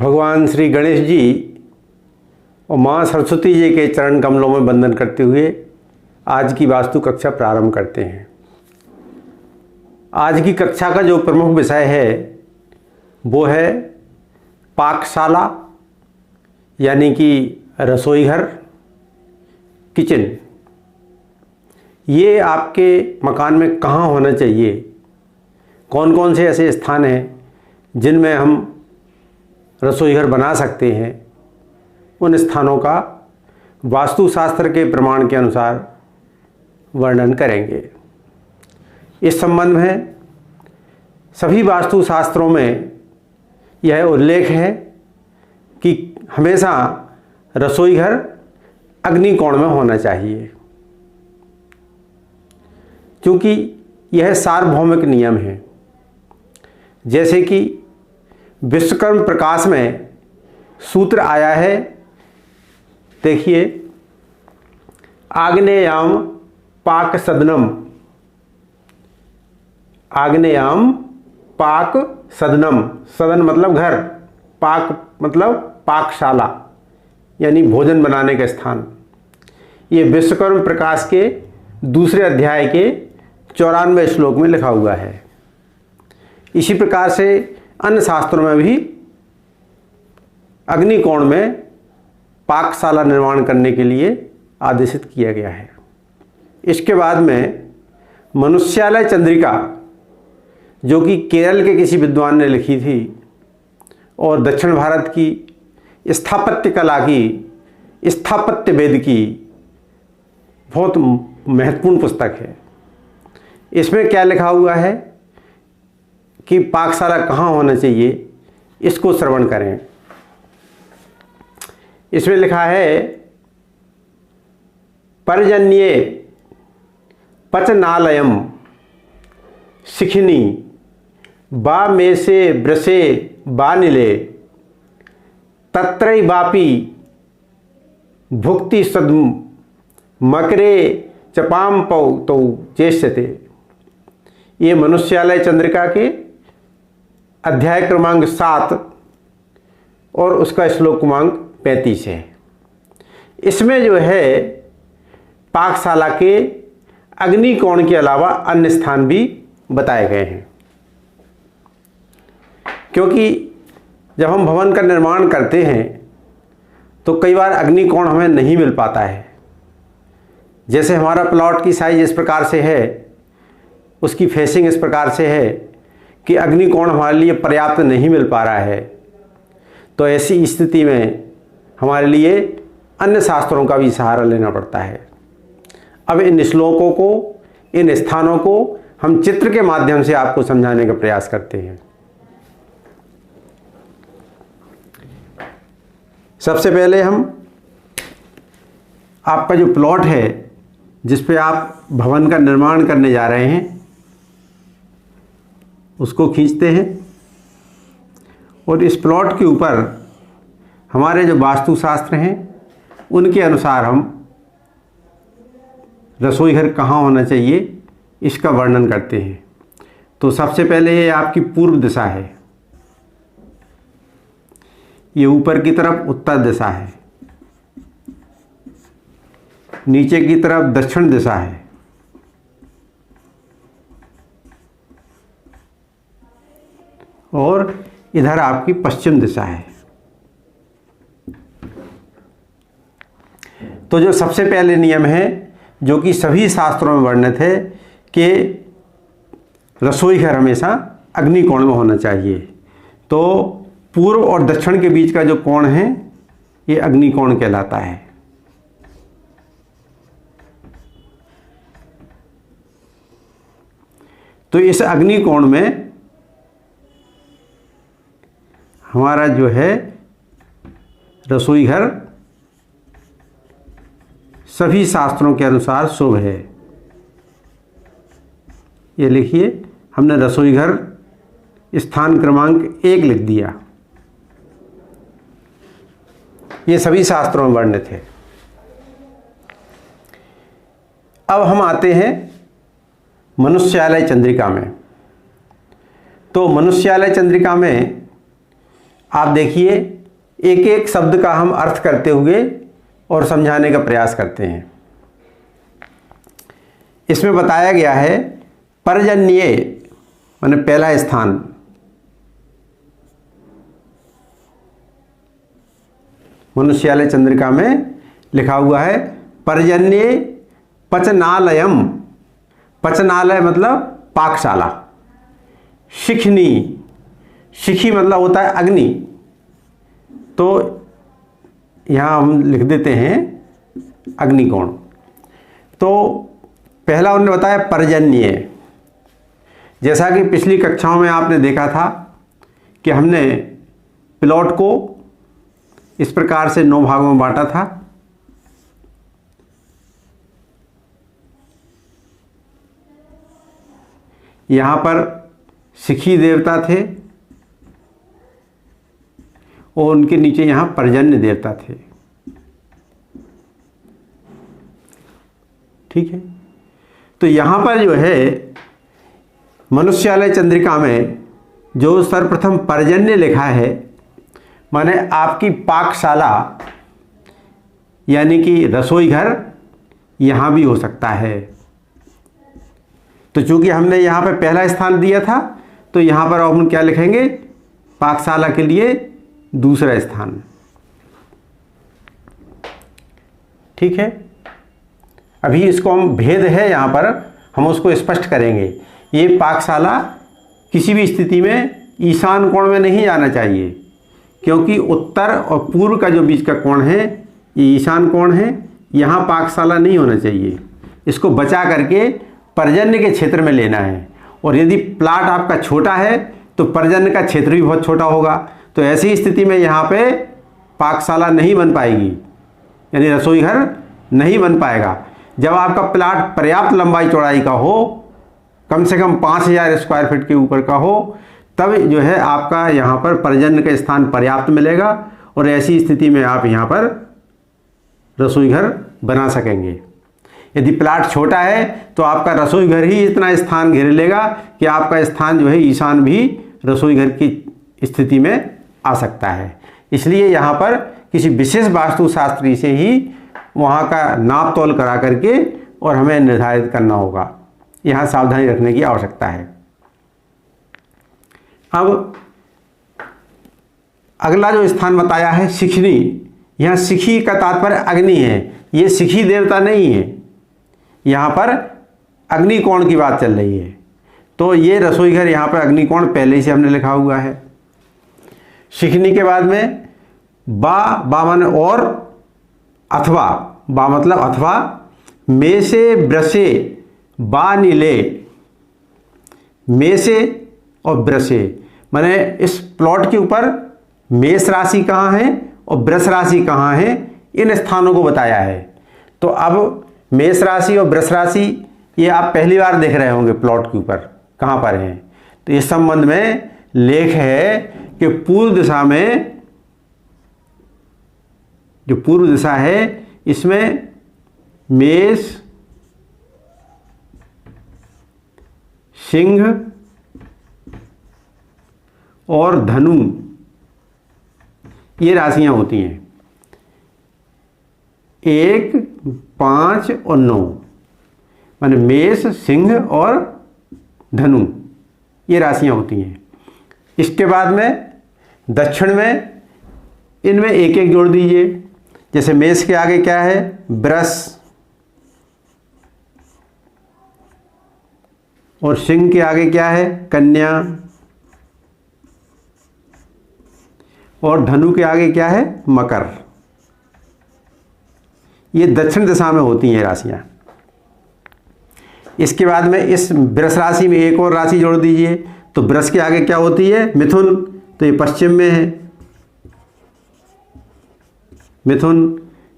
भगवान श्री गणेश जी और माँ सरस्वती जी के चरण कमलों में वंदन करते हुए आज की वास्तु कक्षा प्रारंभ करते हैं। आज की कक्षा का जो प्रमुख विषय है वो है पाकशाला यानी कि रसोई घर, किचन। ये आपके मकान में कहाँ होना चाहिए, कौन कौन से ऐसे स्थान हैं जिनमें हम रसोई घर बना सकते हैं, उन स्थानों का वास्तुशास्त्र के प्रमाण के अनुसार वर्णन करेंगे। इस संबंध में सभी वास्तुशास्त्रों में यह उल्लेख है कि हमेशा रसोई घर अग्निकोण में होना चाहिए, क्योंकि यह सार्वभौमिक नियम है। जैसे कि विश्वकर्म प्रकाश में सूत्र आया है, देखिए, आग्नेयाम पाक सदनम। आग्नेयाम पाक सदनम, सदन मतलब घर, पाक मतलब पाकशाला यानी भोजन बनाने का स्थान। ये विश्वकर्म प्रकाश के दूसरे अध्याय के 94वें श्लोक में लिखा हुआ है। इसी प्रकार से अन्य शास्त्रों में भी अग्निकोण में पाकशाला निर्माण करने के लिए आदेशित किया गया है। इसके बाद में मनुष्यालय चंद्रिका, जो कि केरल के किसी विद्वान ने लिखी थी और दक्षिण भारत की स्थापत्य कला की, स्थापत्य वेद की बहुत महत्वपूर्ण पुस्तक है। इसमें क्या लिखा हुआ है कि पाकशाला कहाँ होना चाहिए, इसको श्रवण करें। इसमें लिखा है, पर्जन्ये पचनालयम शिखिनी बा में से ब्रसे बानिले तत्रैवापि भुक्ति सद्म मकरे चपाम पौ तो चेष्यते। ये मनुष्यालय चंद्रिका के अध्याय क्रमांक 7 और उसका श्लोक क्रमांक 35 है। इसमें जो है पाकशाला के अग्निकोण के अलावा अन्य स्थान भी बताए गए हैं, क्योंकि जब हम भवन का निर्माण करते हैं तो कई बार अग्निकोण हमें नहीं मिल पाता है। जैसे हमारा प्लॉट की साइज इस प्रकार से है, उसकी फेसिंग इस प्रकार से है कि अग्निकोण हमारे लिए पर्याप्त नहीं मिल पा रहा है, तो ऐसी स्थिति में हमारे लिए अन्य शास्त्रों का भी सहारा लेना पड़ता है। अब इन श्लोकों को, इन स्थानों को हम चित्र के माध्यम से आपको समझाने का प्रयास करते हैं। सबसे पहले हम आपका जो प्लॉट है जिस पे आप भवन का निर्माण करने जा रहे हैं उसको खींचते हैं और इस प्लॉट के ऊपर हमारे जो वास्तुशास्त्र हैं उनके अनुसार हम रसोई घर कहाँ होना चाहिए इसका वर्णन करते हैं। तो सबसे पहले ये आपकी पूर्व दिशा है, ये ऊपर की तरफ उत्तर दिशा है, नीचे की तरफ दक्षिण दिशा है, और इधर आपकी पश्चिम दिशा है। तो जो सबसे पहले नियम है, जो कि सभी शास्त्रों में वर्णित है, कि रसोई घर हमेशा अग्निकोण में होना चाहिए। तो पूर्व और दक्षिण के बीच का जो कोण है ये अग्निकोण कहलाता है। तो इस अग्निकोण में हमारा जो है रसोई घर सभी शास्त्रों के अनुसार शुभ है। ये लिखिए, हमने रसोई घर स्थान क्रमांक 1 लिख दिया। ये सभी शास्त्रों में वर्णित है। अब हम आते हैं मनुष्यालय चंद्रिका में। तो मनुष्यालय चंद्रिका में आप देखिए, एक एक शब्द का हम अर्थ करते हुए और समझाने का प्रयास करते हैं। इसमें बताया गया है पर्जन्य माने पहला स्थान, मनुष्यालय चंद्रिका में लिखा हुआ है पर्जन्य पचनालयम, पचनालय मतलब पाकशाला, शिखनी, शिखी मतलब होता है अग्नि, तो यहाँ हम लिख देते हैं अग्निकोण। तो पहला उन्होंने बताया पर्जन्य। जैसा कि पिछली कक्षाओं में आपने देखा था कि हमने प्लॉट को इस प्रकार से 9 भागों में बांटा था। यहाँ पर शिखी देवता थे और उनके नीचे यहाँ पर्जन्य देवता थे। ठीक है, तो यहाँ पर जो है मनुष्यालय चंद्रिका में जो सर्वप्रथम पर्जन्य लिखा है, माने आपकी पाकशाला यानी कि रसोई घर यहाँ भी हो सकता है। तो चूंकि हमने यहाँ पर पहला स्थान दिया था, तो यहाँ पर हम क्या लिखेंगे, पाकशाला के लिए दूसरा स्थान। ठीक है, अभी इसको हम भेद है यहाँ पर हम उसको स्पष्ट करेंगे। ये पाकशाला किसी भी स्थिति में ईशान कोण में नहीं जाना चाहिए, क्योंकि उत्तर और पूर्व का जो बीच का कोण है ये ईशान कोण है। यहाँ पाकशाला नहीं होना चाहिए, इसको बचा करके पर्जन्य के क्षेत्र में लेना है। और यदि प्लाट आपका छोटा है तो पर्जन्य का क्षेत्र भी बहुत छोटा होगा, तो ऐसी स्थिति में यहाँ पे पाकशाला नहीं बन पाएगी, यानी रसोई घर नहीं बन पाएगा। जब आपका प्लाट पर्याप्त लंबाई चौड़ाई का हो, कम से कम 5000 स्क्वायर फीट के ऊपर का हो, तब जो है आपका यहाँ पर पर्जन्य का स्थान पर्याप्त मिलेगा और ऐसी स्थिति में आप यहाँ पर रसोई घर बना सकेंगे। यदि प्लाट छोटा है तो आपका रसोई घर ही इतना स्थान घेर लेगा कि आपका स्थान जो है ईशान भी रसोई घर की स्थिति में आ सकता है। इसलिए यहाँ पर किसी विशेष वास्तुशास्त्री से ही वहाँ का नाप तोल करा करके और हमें निर्धारित करना होगा। यहाँ सावधानी रखने की आवश्यकता है। अब अगला जो स्थान बताया है शिखनी, यहाँ शिखी का तात्पर्य अग्नि है, ये शिखी देवता नहीं है, यहाँ पर अग्निकोण की बात चल रही है। तो ये रसोई घर यहाँ पर अग्निकोण पहले ही से हमने लिखा हुआ है। शिखनी के बाद में बा माने और, अथवा, बा मतलब अथवा, में से ब्रसे बा नीले, में से और ब्रसे माने इस प्लॉट के ऊपर मेष राशि कहाँ है और वृष राशि कहाँ है, इन स्थानों को बताया है। तो अब मेष राशि और वृष राशि ये आप पहली बार देख रहे होंगे प्लॉट के ऊपर कहाँ पर हैं। तो इस संबंध में लेख है कि पूर्व दिशा में, जो पूर्व दिशा है इसमें मेष, सिंह और धनु ये राशियां होती हैं। 1, 5 और 9 माने मेष, सिंह और धनु ये राशियां होती हैं। इसके बाद में दक्षिण में इनमें एक एक जोड़ दीजिए। जैसे मेष के आगे क्या है, वृष, और सिंह के आगे क्या है, कन्या, और धनु के आगे क्या है, मकर। ये दक्षिण दिशा में होती हैं राशियां। इसके बाद में इस वृष राशि में एक और राशि जोड़ दीजिए। तो वृष के आगे क्या होती है, मिथुन, तो ये पश्चिम में है मिथुन।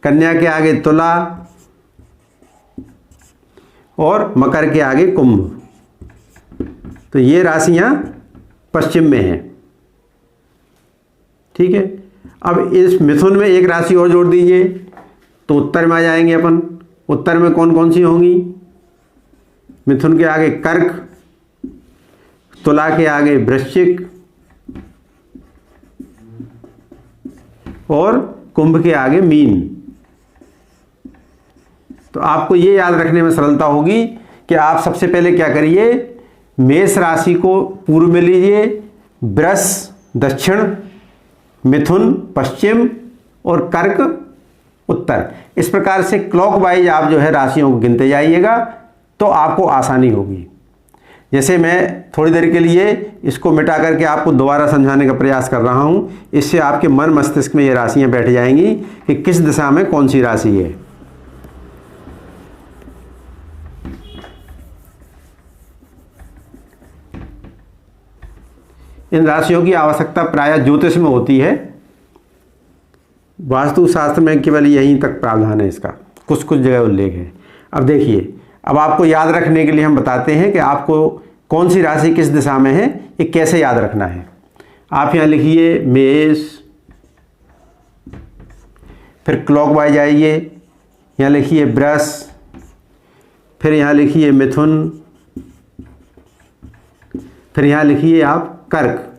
कन्या के आगे तुला और मकर के आगे कुंभ, तो ये राशियां पश्चिम में हैं। ठीक है, अब इस मिथुन में एक राशि और जोड़ दीजिए तो उत्तर में आ जाएंगे अपन। उत्तर में कौन कौन सी होंगी, मिथुन के आगे कर्क, तुला के आगे वृश्चिक और कुंभ के आगे मीन। तो आपको ये याद रखने में सरलता होगी कि आप सबसे पहले क्या करिए, मेष राशि को पूर्व में लीजिए, वृष दक्षिण, मिथुन पश्चिम और कर्क उत्तर। इस प्रकार से क्लॉकवाइज आप जो है राशियों को गिनते जाइएगा तो आपको आसानी होगी। जैसे मैं थोड़ी देर के लिए इसको मिटा करके आपको दोबारा समझाने का प्रयास कर रहा हूं, इससे आपके मन मस्तिष्क में ये राशियां बैठ जाएंगी कि किस दिशा में कौन सी राशि है। इन राशियों की आवश्यकता प्रायः ज्योतिष में होती है, वास्तुशास्त्र में केवल यहीं तक प्रावधान है इसका, कुछ कुछ जगह उल्लेख है। अब देखिए, अब आपको याद रखने के लिए हम बताते हैं कि आपको कौन सी राशि किस दिशा में है, ये कैसे याद रखना है। आप यहाँ लिखिए मेष, फिर क्लॉकवाइज आइए, यहाँ लिखिए वृष, फिर यहाँ लिखिए मिथुन, फिर यहाँ लिखिए आप कर्क।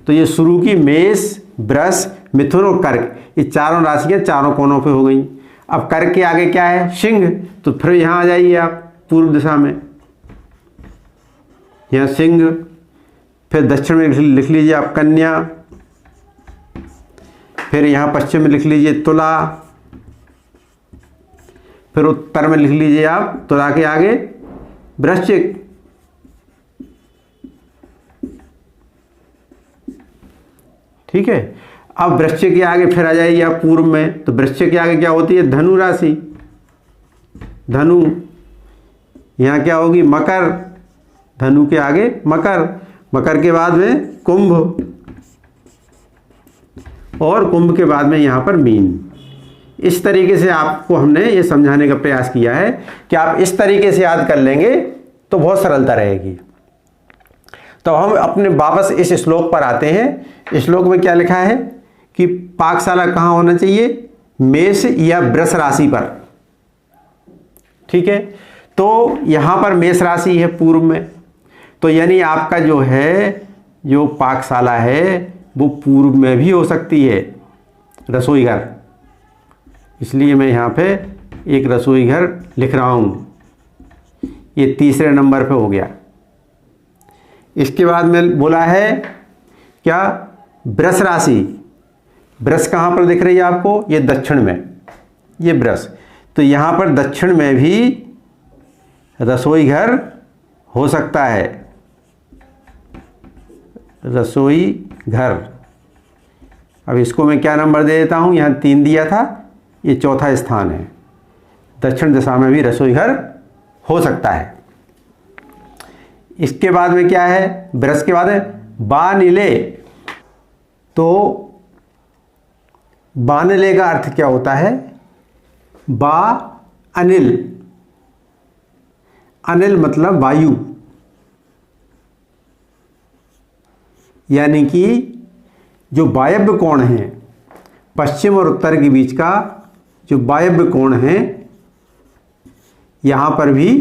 तो ये शुरू की मेष, वृष, मिथुन और कर्क, ये चारों राशियां चारों कोनों पे हो गई। अब कर्क के आगे क्या है, सिंह। तो फिर यहाँ आ जाइए आप पूर्व दिशा में, यहाँ सिंह, फिर दक्षिण में लिख लीजिए आप कन्या, फिर यहाँ पश्चिम में लिख लीजिए तुला, फिर उत्तर में लिख लीजिए आप तुला के आगे वृश्चिक। ठीक है। अब वृश्चिक के आगे फिर आ जाइए आप पूर्व में, तो वृश्चिक के आगे क्या होती है, धनु राशि, धनु। यहाँ क्या होगी, मकर, धनु के आगे मकर, मकर के बाद में कुंभ, और कुंभ के बाद में यहाँ पर मीन। इस तरीके से आपको हमने ये समझाने का प्रयास किया है कि आप इस तरीके से याद कर लेंगे तो बहुत सरलता रहेगी। तो हम अपने वापस इस श्लोक पर आते हैं। श्लोक में क्या लिखा है कि पाकशाला कहाँ होना चाहिए, मेष या वृष राशि पर। ठीक है। तो यहाँ पर मेष राशि है पूर्व में, तो यानी आपका जो है जो पाकशाला है वो पूर्व में भी हो सकती है, रसोई घर। इसलिए मैं यहाँ पे एक रसोई घर लिख रहा हूँ, ये तीसरे नंबर पे हो गया। इसके बाद में बोला है क्या, वृष राशि। वृष कहाँ पर दिख रही है आपको, ये दक्षिण में, ये वृष। तो यहाँ पर दक्षिण में भी रसोई घर हो सकता है, रसोई घर। अब इसको मैं क्या नंबर दे देता हूँ, यहाँ 3 दिया था, ये चौथा स्थान है। दक्षिण दिशा में भी रसोई घर हो सकता है। इसके बाद में क्या है, वृष के बाद है बानिले। तो बानिले का अर्थ क्या होता है, बा अनिल, अनिल मतलब वायु, यानी कि जो वायव्य कोण है, पश्चिम और उत्तर के बीच का जो वायव्य कोण है, यहाँ पर भी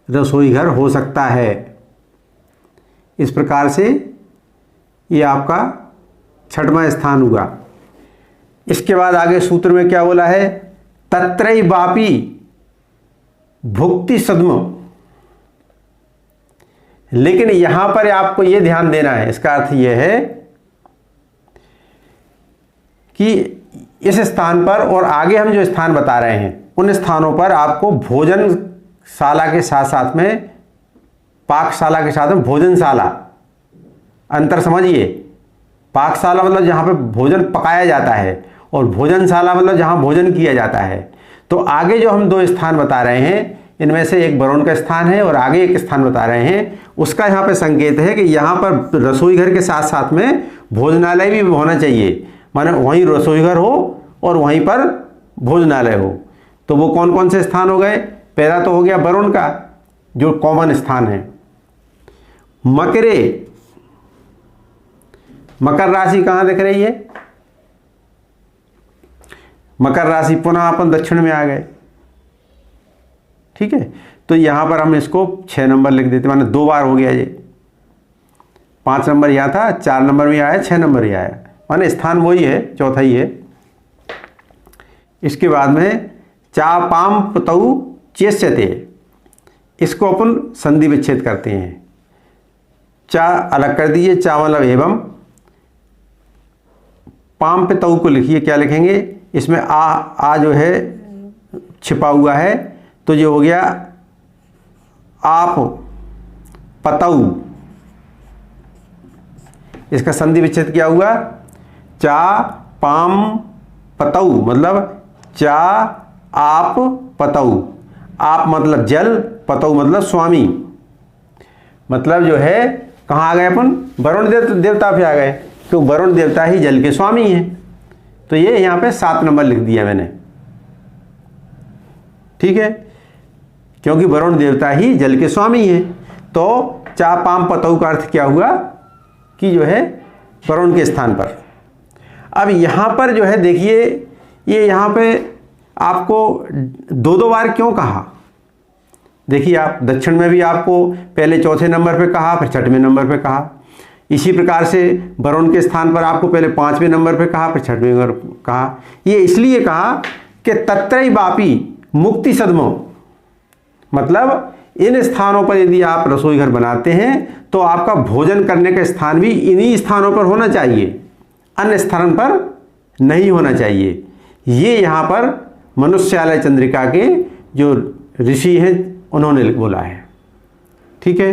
रसोई घर हो सकता है। इस प्रकार से ये आपका 6वां स्थान हुआ। इसके बाद आगे सूत्र में क्या बोला है, तत्रैवापि भुक्ति सद्म। लेकिन यहां पर आपको यह ध्यान देना है, इसका अर्थ यह है कि इस स्थान पर और आगे हम जो स्थान बता रहे हैं उन स्थानों पर आपको भोजनशाला के साथ साथ में, पाकशाला के साथ में भोजनशाला, अंतर समझिए। पाकशाला मतलब जहाँ पे भोजन पकाया जाता है और भोजनशाला मतलब जहाँ भोजन किया जाता है। तो आगे जो हम 2 स्थान बता रहे हैं, इनमें से एक वरुण का स्थान है और आगे एक स्थान बता रहे हैं, उसका यहाँ पे संकेत है कि यहाँ पर रसोई घर के साथ साथ में भोजनालय भी होना चाहिए। माने वहीं रसोई घर हो और वहीं पर भोजनालय हो। तो वो कौन कौन से स्थान हो गए, पहला तो हो गया वरुण का जो कॉमन स्थान है। मकरे, मकर राशि कहाँ दिख रही है, मकर राशि पुनः अपन दक्षिण में आ गए। ठीक है। तो यहाँ पर हम इसको 6 नंबर लिख देते, माने 2 बार हो गया ये। 5 नंबर यहाँ था, 4 नंबर भी आया, 6 नंबर ही आया, माने स्थान वही है, चौथा ही है। इसके बाद में चा पाम पतऊ चेष्यते, इसको अपन संधि विच्छेद करते हैं। चा अलग कर दीजिए, चा मतलब एवं, पाम पे तऊ को लिखिए, क्या लिखेंगे, इसमें आ जो है छिपा हुआ है, तो ये हो गया आप पतऊ, इसका संधि विच्छेद क्या हुआ, चा पाम पतऊ मतलब चा आप पतऊ, आप मतलब जल, पतऊ मतलब स्वामी, मतलब जो है कहाँ आ गए अपन, वरुण देवता पे आ गए, क्यों वरुण देवता ही जल के स्वामी हैं। तो ये यहाँ पे 7 नंबर लिख दिया मैंने, ठीक है, क्योंकि वरुण देवता ही जल के स्वामी हैं। तो चा पाम पतऊ का अर्थ क्या हुआ कि जो है वरुण के स्थान पर। अब यहाँ पर जो है देखिए, ये यहाँ पे आपको 2-2 बार क्यों कहा, देखिए आप दक्षिण में भी आपको पहले चौथे नंबर पे कहा, फिर 6वें नंबर पे कहा। इसी प्रकार से वरुण के स्थान पर आपको पहले 5वें नंबर पे कहा, फिर 6वें नंबर कहा। ये इसलिए कहा कि तत्रई वापी मुक्ति सदमो, मतलब इन स्थानों पर यदि आप रसोई घर बनाते हैं तो आपका भोजन करने का स्थान भी इन्हीं स्थानों पर होना चाहिए, अन्य स्थान पर नहीं होना चाहिए। ये यहाँ पर मनुष्यालय चंद्रिका के जो ऋषि हैं उन्होंने बोला है, ठीक है।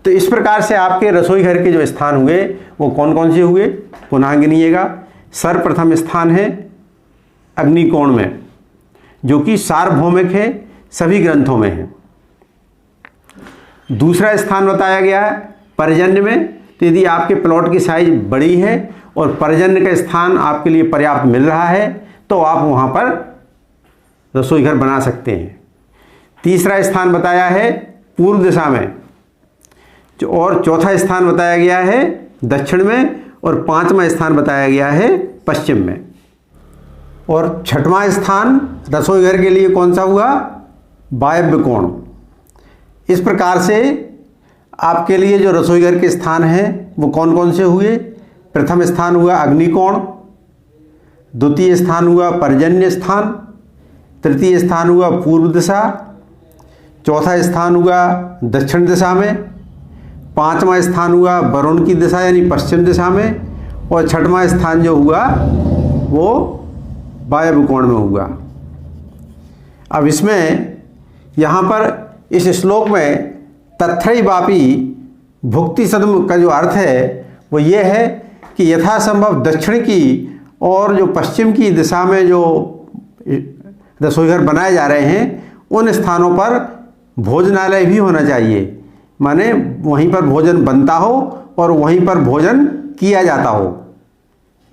तो इस प्रकार से आपके रसोई घर के जो स्थान हुए वो कौन कौन से हुए, पुनः गिनिएगा। सर्वप्रथम स्थान है अग्निकोण में, जो कि सार्वभौमिक है, सभी ग्रंथों में है। दूसरा स्थान बताया गया है पर्जन्य में, तो यदि आपके प्लॉट की साइज बड़ी है और पर्जन्य का स्थान आपके लिए पर्याप्त मिल रहा है तो आप वहाँ पर रसोई घर बना सकते हैं। तीसरा स्थान बताया है पूर्व दिशा में, और चौथा स्थान बताया गया है दक्षिण में, और 5वां स्थान बताया गया है पश्चिम में, और 6वां स्थान रसोई घर के लिए कौन सा हुआ, वायव्य कोण। इस प्रकार से आपके लिए जो रसोई घर के स्थान हैं वो कौन कौन से हुए, प्रथम स्थान हुआ अग्निकोण, द्वितीय स्थान हुआ पर्जन्य स्थान, तृतीय स्थान हुआ पूर्व दिशा, चौथा स्थान हुआ दक्षिण दिशा में, 5वां स्थान हुआ वरुण की दिशा यानी पश्चिम दिशा में, और 6वां स्थान जो हुआ वो वायव्य कोण में हुआ। अब इसमें यहाँ पर इस श्लोक में तत्रई वापी भुक्ति सदम का जो अर्थ है वो ये है कि यथासंभव दक्षिण की और जो पश्चिम की दिशा में जो रसोई घर बनाए जा रहे हैं उन स्थानों पर भोजनालय भी होना चाहिए, माने वहीं पर भोजन बनता हो और वहीं पर भोजन किया जाता हो।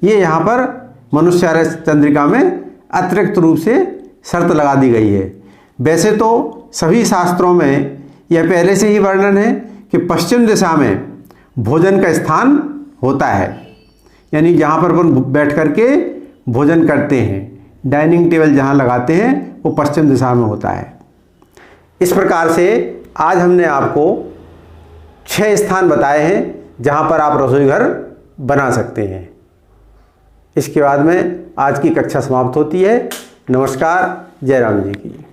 ये यहाँ पर मनुष्यालय चंद्रिका में अतिरिक्त रूप से शर्त लगा दी गई है। वैसे तो सभी शास्त्रों में यह पहले से ही वर्णन है कि पश्चिम दिशा में भोजन का स्थान होता है, यानी जहाँ पर अपन बैठ करके भोजन करते हैं, डाइनिंग टेबल जहाँ लगाते हैं वो पश्चिम दिशा में होता है। इस प्रकार से आज हमने आपको 6 स्थान बताए हैं जहाँ पर आप रसोई घर बना सकते हैं। इसके बाद में आज की कक्षा समाप्त होती है। नमस्कार, जय राम जी की।